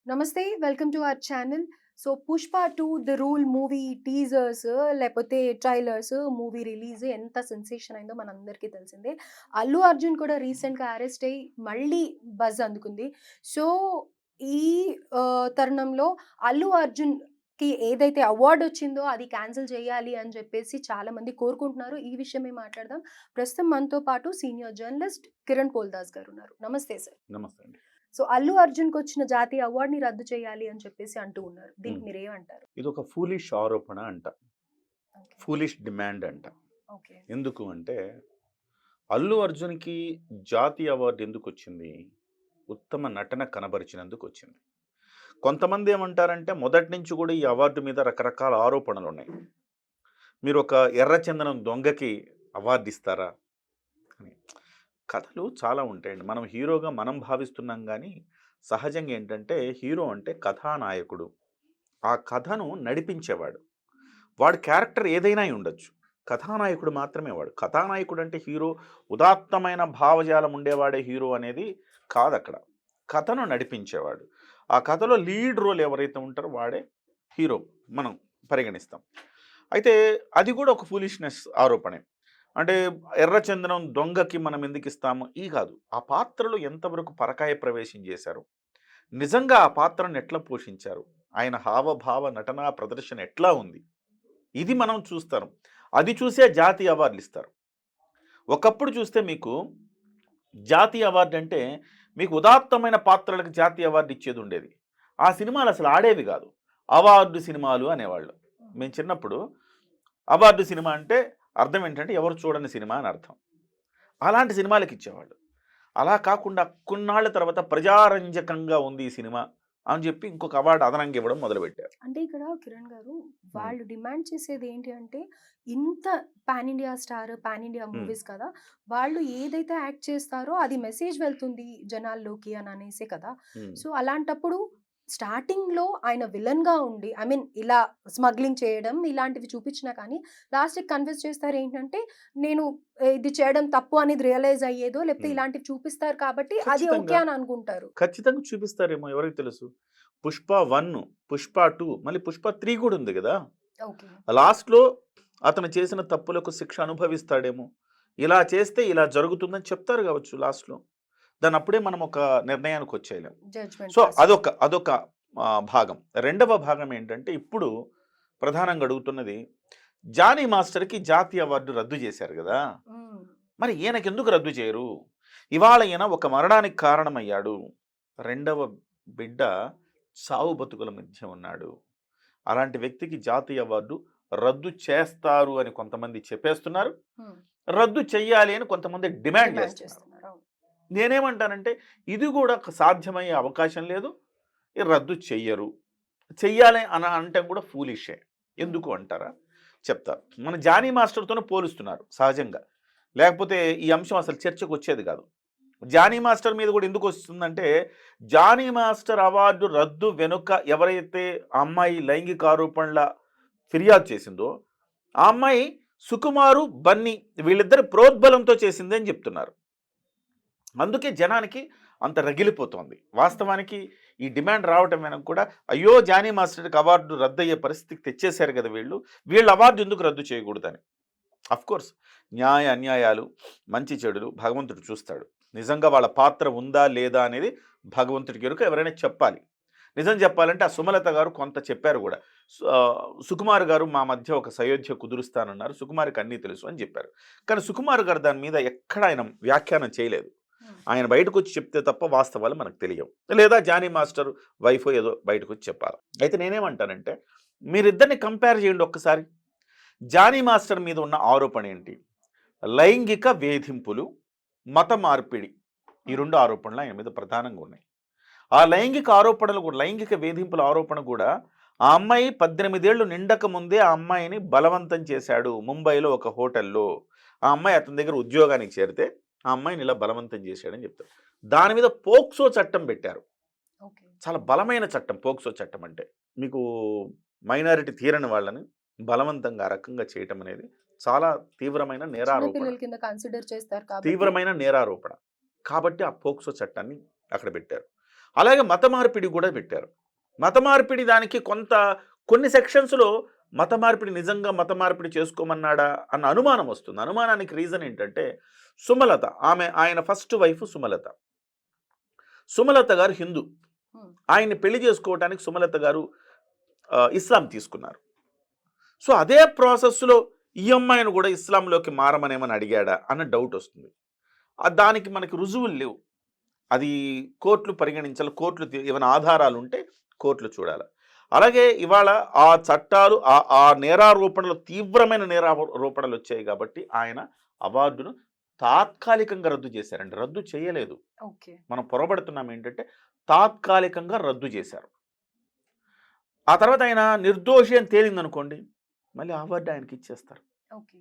నమస్తే. Welcome to our channel. So 'Pushpa 2' 'the rule' movie teasers లేపోతే trailers movie release ఎంత sensation అయిందో మనందరికీ తెలిసిందే. అల్లు అర్జున్ కూడా రీసెంట్‌గా అరెస్ట్ అయ్యి మళ్ళీ బజ్ అందుకుంది. సో ఈ తరుణంలో అల్లు అర్జున్‌కి ఏదైతే అవార్డ్ వచ్చిందో అది క్యాన్సిల్ చేయాలి అని చెప్పేసి చాలామంది కోరుకుంటున్నారు. ఈ విషయమే మాట్లాడదాం. ప్రస్తుతం మనతో పాటు సీనియర్ జర్నలిస్ట్ కిరణ్ పోల్దాస్ గారు ఉన్నారు. నమస్తే సార్. నమస్తే అండి. సో 'అల్లు అర్జున్‌కొచ్చిన జాతీయ అవార్డ్‌ని రద్దు చేయాలి' అని చెప్పేసి అంటూ ఉన్నారు. దీనికి హ్మ్. మీరేమంటారు? ఇదొక ఫూలిష్ ఆరోపణ అంట. ఓకే. ఫూలిష్ డిమాండ్ అంట. ఓకే. ఎందుకు అంటే, అల్లు అర్జున్‌కి జాతీయ అవార్డ్ ఎందుకొచ్చింది? ఉత్తమ నటన కనబరిచినందుకొచ్చింది. కొంతమంది ఏమంటారంటే, మొదటి నుంచి కూడా ఈ అవార్డు మీద రకరకాల ఆరోపణలున్నాయి. మీరొక ఎర్రచందనం దొంగకి అవార్డ్ ఇస్తారా? అని. కథలు చాలా ఉంటాయండి. మనం హీరోగా మనం భావిస్తున్నాం గానీ, సహజంగా ఏంటంటే, హీరో అంటే కథానాయకుడు. ఆ కథను నడిపించేవాడు. వాడి క్యారెక్టర్ ఏదైనా అయి ఉండొచ్చు. కథానాయకుడు మాత్రమే వాడు. కథానాయకుడు అంటే హీరో ఉదాత్తమైన భావజాలం ఉండేవాడే హీరో అనేది కాదక్కడ. కథను నడిపించేవాడు. ఆ కథలో లీడ్ రోల్ ఎవరైతే ఉంటారో వాడే హీరో మనం పరిగణిస్తాం. అయితే అది కూడా ఒక ఫూలిష్‌నెస్ ఆరోపణే. అంటే ఎర్రచందనం దొంగకి మనం ఎందుకిస్తాము? కాదు. ఆ పాత్రలో ఎంతవరకు పరకాయ ప్రవేశం చేశారు? నిజంగా ఆ పాత్రను ఎట్లా పోషించారు? ఆయన హావభావ నటనా ప్రదర్శన ఎట్లా ఉంది? ఇది మనం చూస్తాం. అది చూసే జాతీయ అవార్డులు ఇస్తారు. ఒకప్పుడు చూస్తే మీకు జాతీయ అవార్డు అంటే మీకు ఉదాత్తమైన పాత్రలకు జాతీయ అవార్డు ఇచ్చేది ఉండేది. ఆ సినిమాలు అసలు ఆడేవి కాదు. అవార్డు సినిమాలు అనేవాళ్ళు. మేము చిన్నప్పుడు అవార్డు సినిమా అంటే అర్థం ఏంటంటే ఎవరు చూడని సినిమా అని అర్థం. అలాంటి సినిమాలకు ఇచ్చేవాళ్ళు. అలా కాకుండా కొన్నాళ్ళ తర్వాత ప్రజారంజకంగా ఉంది ఈ సినిమా అని చెప్పి ఇంకొక అవార్డు అదనంగా ఇవ్వడం మొదలుపెట్టారు. అంటే ఇక్కడ కిరణ్ గారు హ్మ్. వాళ్ళు డిమాండ్ చేసేది ఏంటి అంటే, ఇంత pan India star, pan India హ్మ్. మూవీస్ కదా! వాళ్ళు ఏదైతే యాక్ట్ చేస్తారో అది మెసేజ్ వెళ్తుంది జనాల్లోకి అని అనేసే కదా! హ్మ్. సో అలాంటప్పుడు స్టార్టింగ్‌లో ఆయన విలన్‌గా ఉండి ఐ మీన్ ఇలా స్మగ్లింగ్ చేయడం ఇలాంటివి చూపించినా కానీ లాస్ట్‌కి కన్ఫెస్ చేస్తారు ఏంటంటే, నేను ఇది చేయడం తప్పు అనేది రియలైజ్ అయ్యేదో లేకపోతే హ్మ్. ఇలాంటివి చూపిస్తారు కాబట్టి అది ఓకే ఖచ్చితంగా. అని అనుకుంటారు. ఖచ్చితంగా చూపిస్తారేమో ఎవరికి తెలుసు. 'పుష్ప 1', 'పుష్ప 2' మళ్ళీ 'పుష్ప 3' కూడా ఉంది గదా! ఓకే. లాస్ట్‌లో అతను చేసిన తప్పులకు శిక్ష అనుభవిస్తాడేమో. ఇలా చేస్తే ఇలా జరుగుతుందని చెప్తారు గావచ్చు లాస్ట్‌లో. దాన్నప్పుడే మనం ఒక నిర్ణయానికొచ్చేయలేం. జడ్జ్‌మెంట్ సో, పాస్ అదొక చేయాలి. అదొక భాగం. రెండవ భాగం ఏంటంటే, ఇప్పుడు ప్రధానంగా అడుగుతున్నది 'జానీ మాస్టర్‌కి' జాతీయ అవార్డు రద్దు చేశారు గదా! హ్మ్. మరి ఈయనకెందుకు రద్దు చేయరు? ఇవాళ ఈయన ఒక మరణానికి కారణమయ్యాడు. రెండవ బిడ్డ చావు బతుకుల మధ్య ఉన్నాడు. అలాంటి వ్యక్తికి జాతీయ అవార్డు రద్దు చేస్తారు అని కొంతమంది చెప్పేస్తున్నారు. హ్మ్. రద్దు చెయ్యాలి అని కొంతమంది డిమాండ్ డిమాండ్ చేస్తున్నారు. చేస్తున్నారు. అవును. నేనేమంటానంటే ఇది కూడా సాధ్యమయ్యే అవకాశం లేదు. రద్దు చెయ్యరు. చెయ్యాలి అని అనటం కూడా ఫూలిషే. హ్మ్. ఎందుకు అంటారా? చెప్తా. మన 'జానీ మాస్టర్‌తోనే' పోలుస్తున్నారు సహజంగా. లేకపోతే ఈ అంశం అసలు చర్చకొచ్చేది కాదు. 'జానీ మాస్టర్' మీద కూడా ఎందుకొస్తుందంటే, 'జానీ మాస్టర్' అవార్డు రద్దు వెనుక ఎవరైతే ఆ అమ్మాయి లైంగిక ఆరోపణల ఫిర్యాదు చేసిందో, ఆ అమ్మాయి సుకుమారు, బన్నీ వీళ్ళిద్దరి ప్రోద్బలంతో చేసిందని చెప్తున్నారు. అందుకే జనానికి అంత రగిలిపోతోంది. హ్మ్. వాస్తవానికి ఈ డిమాండ్ రావటం వెనక కూడా అయ్యో! 'జానీ మాస్టర్‌కి' అవార్డు రద్దయ్యే పరిస్థితికి తెచ్చేసారు కదా వీళ్ళు. వీళ్ళ అవార్డు ఎందుకు రద్దు చేయకూడదని. ఆఫ్‌కోర్స్ న్యాయ, అన్యాయాలు, మంచి చెడులు భగవంతుడు చూస్తాడు. నిజంగా వాళ్ళ పాత్ర ఉందా? లేదా? అనేది భగవంతుడికి ఎరుక. ఎవరైనా చెప్పాలి. నిజం చెప్పాలంటే ఆ సుమలత గారు కొంత చెప్పారు గూడా. సుకుమార్ గారు మా మధ్య ఒక సయోధ్య కుదురుస్తానన్నారు. సుకుమార్‌కి అన్నీ తెలుసు అని చెప్పారు. కానీ సుకుమార్ గారు దాని మీద ఎక్కడ ఆయన వ్యాఖ్యానం చేయలేదు. హ్మ్. ఆయన బయటకొచ్చి చెప్తే తప్ప వాస్తవాలు మనకు తెలియవు. లేదా జానీ మాస్టర్ వైఫో ఏదో బయటకొచ్చి చెప్పాలి. అయితే నేనేమంటానంటే మీరిద్దరిని కంపేర్ చేయండి ఒక్కసారి. జానీ మాస్టర్ మీద ఉన్న ఆరోపణ ఏంటి? లైంగిక వేధింపులు, మత మార్పిడి. ఈ హ్మ్. 2 ఆరోపణలు ఆయన మీద ప్రధానంగా ఉన్నాయి. ఆ లైంగిక ఆరోపణలు కూడా లైంగిక వేధింపుల ఆరోపణ కూడా ఆ అమ్మాయి 18 ఏళ్ళు నిండక ముందే ఆ అమ్మాయిని బలవంతం చేశాడు ముంబైలో ఒక హోటల్‌లో. ఆ అమ్మాయి అతని దగ్గర ఉద్యోగానికి చేరితే ఆ అమ్మాయిని ఇలా బలవంతం చేశాడని చెప్తారు. దాని మీద పోక్సో చట్టం పెట్టారు. ఓకే. చాలా బలమైన చట్టం పోక్సో చట్టం అంటే. మీకు మైనారిటీ తీరని వాళ్ళని బలవంతంగా ఆ రకంగా చేయటం అనేది చాలా తీవ్రమైన చిన్న నేరారోపణ. పిల్లల కింద కన్సిడర్ చేస్తారు కాబట్టి తీవ్రమైన నేరారోపణ. కాబట్టి ఆ పోక్సో చట్టాన్ని అక్కడ పెట్టారు. అలాగే మత మార్పిడి కూడా పెట్టారు. మత మార్పిడి దానికి కొన్ని సెక్షన్స్‌లో మత మార్పిడి నిజంగా మత మార్పిడి చేసుకోమన్నాడా అన్న అనుమానం వస్తుంది. అనుమానానికి రీజన్ ఏంటంటే సుమలత ఆయన ఫస్ట్ వైఫ్ సుమలత. సుమలత గారు హిందూ. హ్మ్. ఆయన్ని పెళ్లి చేసుకోవడానికి సుమలత గారు ఇస్లాం తీసుకున్నారు. సో అదే ప్రాసెస్‌లో ఈ అమ్మాయిని కూడా ఇస్లాంలోకి మారమనేమని అడిగాడా అన్న డౌట్ వస్తుంది. దానికి మనకి రుజువులు లేవు. అది కోర్టులు పరిగణించాలి. కోర్టులు ఏమైనా ఆధారాలు ఉంటే కోర్టులు చూడాలి. అలాగే ఇవాళ ఆ చట్టాలు ఆ నేరారోపణలు తీవ్రమైన నేరారోపణలు వచ్చాయి కాబట్టి ఆయన అవార్డును తాత్కాలికంగా రద్దు చేశారండి. రద్దు చేయలేదు. ఓకే. మనం పొరబడుతున్నాం ఏంటంటే తాత్కాలికంగా రద్దు చేశారు. ఆ తర్వాత ఆయన నిర్దోషి అని తేలిందనుకోండి, మళ్ళీ అవార్డు ఆయనకి ఇచ్చేస్తారు. ఓకే.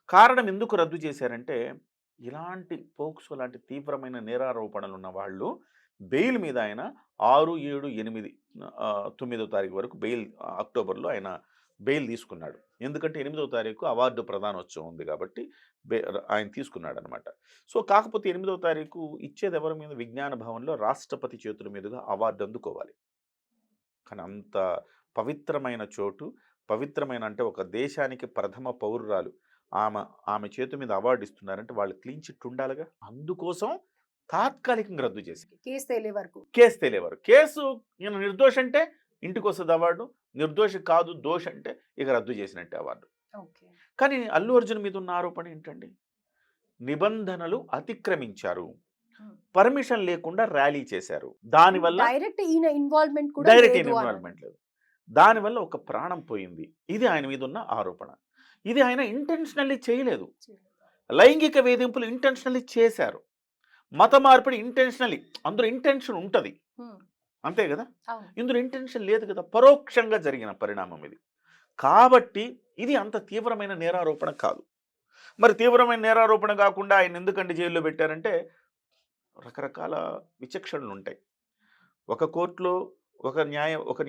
కారణం ఎందుకు రద్దు చేశారంటే ఇలాంటి పోక్సో లాంటి తీవ్రమైన నేరారోపణలు ఉన్న వాళ్ళు బెయిల్ మీద ఆయన 6, 7, 8, 9వ తారీఖు వరకు బెయిల్ అక్టోబర్లో ఆయన బెయిల్ తీసుకున్నాడు. ఎందుకంటే 8వ తారీఖు అవార్డు ప్రదానోత్సవం ఉంది కాబట్టి ఆయన తీసుకున్నాడు అనమాట. సో కాకపోతే 8వ తారీఖు ఇచ్చేది ఎవరి మీద? విజ్ఞాన భవన్లో రాష్ట్రపతి చేతుల మీదుగా అవార్డు అందుకోవాలి. కానీ అంత పవిత్రమైన చోటు, పవిత్రమైన అంటే ఒక దేశానికి ప్రథమ పౌరురాలు ఆమె చేతి మీద అవార్డు ఇస్తున్నారంటే వాళ్ళు క్లీన్ చిట్ ఉండాలిగా. అందుకోసం తాత్కాలికంగా రద్దు చేసి కేసు తేలే వరకు. కేసు ఈయన నిర్దోషి అంటే ఇంటికి వస్తుంది అవార్డు, నిర్దోషి కాదు దోషి అంటే ఇక రద్దు చేసినట్టే అవార్డు. ఓకే. కానీ అల్లు అర్జున్ మీద ఉన్న ఆరోపణ ఏంటండి? నిబంధనలు అతిక్రమించారు, పర్మిషన్ లేకుండా ర్యాలీ చేశారు. దానివల్ల డైరెక్ట్ ఈయన ఇన్వాల్వ్‌మెంట్ కూడా డైరెక్ట్ లేదు అన్నారు. ఇన్వాల్వ్మెంట్ లేదు. దానివల్ల ఒక ప్రాణం పోయింది. ఇది ఆయన మీద ఉన్న ఆరోపణ. ఇది ఆయన ఇంటెన్షనల్లీ చేయలేదు. లైంగిక వేధింపులు ఇంటెన్షనల్లీ చేశారు. మత మార్పిడి ఇంటెన్షనల్లీ, అందులో ఇంటెన్షన్ ఉంటుంది అంతే కదా. అవును. ఇందులో ఇంటెన్షన్ లేదు కదా. పరోక్షంగా జరిగిన పరిణామం ఇది. కాబట్టి ఇది అంత తీవ్రమైన నేరారోపణ కాదు. మరి తీవ్రమైన నేరారోపణ కాకుండా ఆయన ఎందుకంటే జైల్లో పెట్టారంటే రకరకాల విచక్షణలు ఉంటాయి. ఒక కోర్టులో ఒక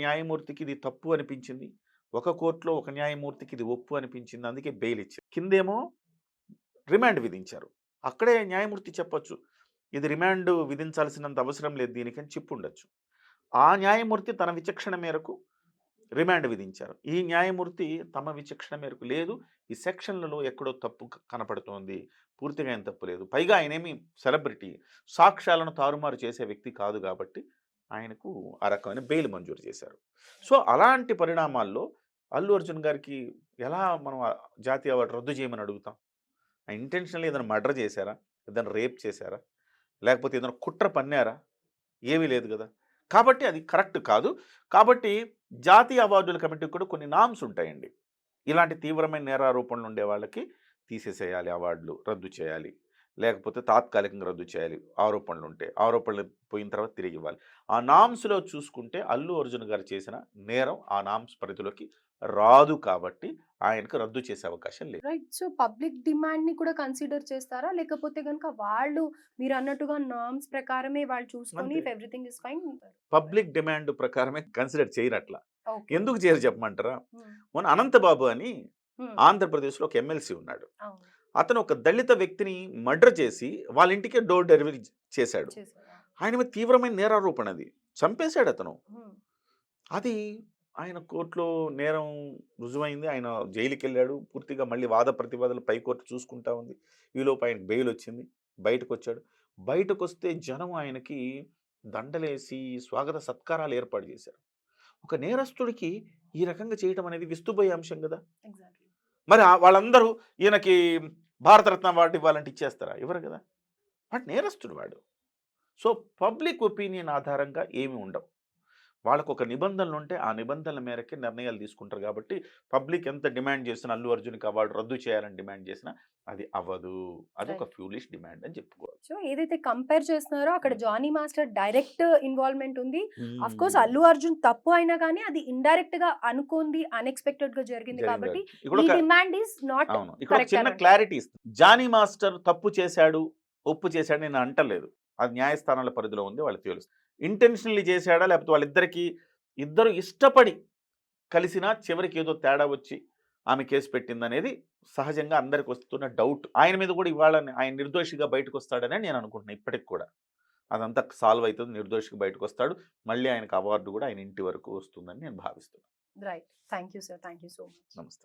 న్యాయమూర్తికి ఇది తప్పు అనిపించింది, ఒక కోర్టులో ఒక న్యాయమూర్తికి ఇది ఒప్పు అనిపించింది, అందుకే బెయిల్ ఇచ్చారు. కిందేమో రిమాండ్ విధించారు. అక్కడే న్యాయమూర్తి చెప్పొచ్చు, ఇది రిమాండ్ విధించాల్సినంత అవసరం లేదు దీనికి అని చెప్పుండొచ్చు. ఆ న్యాయమూర్తి తన విచక్షణ మేరకు రిమాండ్ విధించారు. ఈ న్యాయమూర్తి తమ విచక్షణ మేరకు లేదు, ఈ సెక్షన్లలో ఎక్కడో తప్పు కనపడుతోంది, పూర్తిగా ఏం తప్పు లేదు, పైగా ఆయనేమి సెలబ్రిటీ, సాక్ష్యాలను తారుమారు చేసే వ్యక్తి కాదు కాబట్టి ఆయనకు ఆ రకమైన బెయిల్ మంజూరు చేశారు. సో అలాంటి పరిణామాల్లో అల్లు అర్జున్ గారికి ఎలా మనం జాతీయ అవార్డు రద్దు చేయమని అడుగుతాం? ఇంటెన్షనల్ ఏదైనా మర్డర్ చేశారా, ఏదైనా రేప్ చేశారా, లేకపోతే ఏదైనా కుట్ర పన్నారా? ఏమీ లేదు కదా. కాబట్టి అది కరెక్ట్ కాదు. కాబట్టి జాతీయ అవార్డుల కమిటీకి కూడా కొన్ని నామ్స్ ఉంటాయండి. ఇలాంటి తీవ్రమైన నేరారోపణలు ఉండే వాళ్ళకి తీసేసేయాలి, అవార్డులు రద్దు చేయాలి, లేకపోతే తాత్కాలికంగా రద్దు చేయాలి. ఆరోపణలు ఉంటే ఆరోపణలు పోయిన తర్వాత తిరిగి ఇవ్వాలి. ఆ నామ్స్లో చూసుకుంటే అల్లు అర్జున్ గారు చేసిన నేరం ఆ నామ్స్ పరిధిలోకి రాదు కాబట్టి ఆయనకు రద్దు చేసే అవకాశం లేదు. రైట్. సో పబ్లిక్ డిమాండ్ ని కూడా కన్సిడర్ చేస్తారా, లేకపోతే గనుక వాళ్ళు మీరు అన్నట్టుగా నార్మ్స్ ప్రకారమే వాళ్ళు చూసుకొని అంతే. Everything is fine? Public demand ప్రకారమే కన్సిడర్ చేయరు. అట్లా ఓకే. ఎందుకు చేయరు చెప్పమంటారా? హ్మ్. మొన్న అనంతబాబు అని హ్మ్. ఆంధ్రప్రదేశ్లో ఒక ఎమ్మెల్సీ ఉన్నాడు. అవును. అతను ఒక దళిత వ్యక్తిని మర్డర్ చేసి వాళ్ళ ఇంటికే డోర్ డెలివరీ చేశాడు. చేశారా? ఆయన మీద తీవ్రమైన నేరారోపణ, అది చంపేశాడు అతను. హ్మ్. అది ఆయన కోర్టులో నేరం రుజువైంది, ఆయన జైలుకి వెళ్ళాడు. పూర్తిగా మళ్ళీ వాద ప్రతివాదాలు పైకోర్టు చూసుకుంటా ఉంది. ఈలోపు ఆయనకు బెయిల్ వచ్చింది, బయటకు వచ్చాడు. బయటకు వస్తే జనం ఆయనకి దండలేసి స్వాగత సత్కారాలు ఏర్పాటు చేశారు. ఒక నేరస్తుడికి ఈ రకంగా చేయటం అనేది విస్తుపోయే అంశం కదా. ఎగ్జాక్ట్లీ. మరి వాళ్ళందరూ ఈయనకి భారతరత్న అవార్డు ఇవ్వాలంటే ఇచ్చేస్తారా? ఇవ్వరు కదా. వాడు నేరస్తుడు వాడు. సో పబ్లిక్ ఒపీనియన్ ఆధారంగా ఏమి ఉండవు. వాళ్ళకు ఒక నిబంధనలు ఉంటే ఆ నిబంధనల మేరకే నిర్ణయాలు తీసుకుంటారు. కాబట్టి పబ్లిక్ ఎంత డిమాండ్ చేసినా అల్లు అర్జున్కి అవార్డు రద్దు చేయాలని డిమాండ్ చేసినా అది అవ్వదు. అదొక ఫ్యూలిష్ డిమాండ్ అని చెప్పుకోవాలి. సో ఏదైతే కంపేర్ చేస్తున్నారో అక్కడ జానీ మాస్టర్ డైరెక్ట్ ఇన్వాల్వ్మెంట్ ఉంది. అఫ్ కోర్స్ అల్లు అర్జున్ తప్పు అయినా కానీ అది ఇండైరెక్ట్ గా అనుకోంది, అన్ఎక్స్పెక్టెడ్ గా జరిగింది కాబట్టి ఈ డిమాండ్ ఇస్ నాట్ అవును. ఇక్కడ ఒక చిన్న క్లారిటీ ఇస్తుంది. జానీ మాస్టర్ తప్పు చేశాడు, ఒప్పు చేశాడు నేను అంటలేదు. అది న్యాయస్థానాల పరిధిలో ఉంది, వాళ్ళకి తెలుసు. ఇంటెన్షనల్లీ చేశాడా, లేకపోతే వాళ్ళిద్దరికి ఇద్దరు ఇష్టపడి కలిసినా చివరికి ఏదో తేడా వచ్చి ఆమె కేసు పెట్టిందనేది సహజంగా అందరికి వస్తున్న డౌట్. ఆయన మీద కూడా ఇవాళ ఆయన నిర్దోషిగా బయటకు వస్తాడని నేను అనుకుంటున్నాను ఇప్పటికి కూడా. అదంతా సాల్వ్ అవుతుంది, నిర్దోషిగా బయటకు వస్తాడు. మళ్ళీ ఆయనకు అవార్డు కూడా ఆయన ఇంటి వరకు వస్తుందని నేను భావిస్తున్నాను. Right. Thank you sir. Thank you so much. నమస్తే.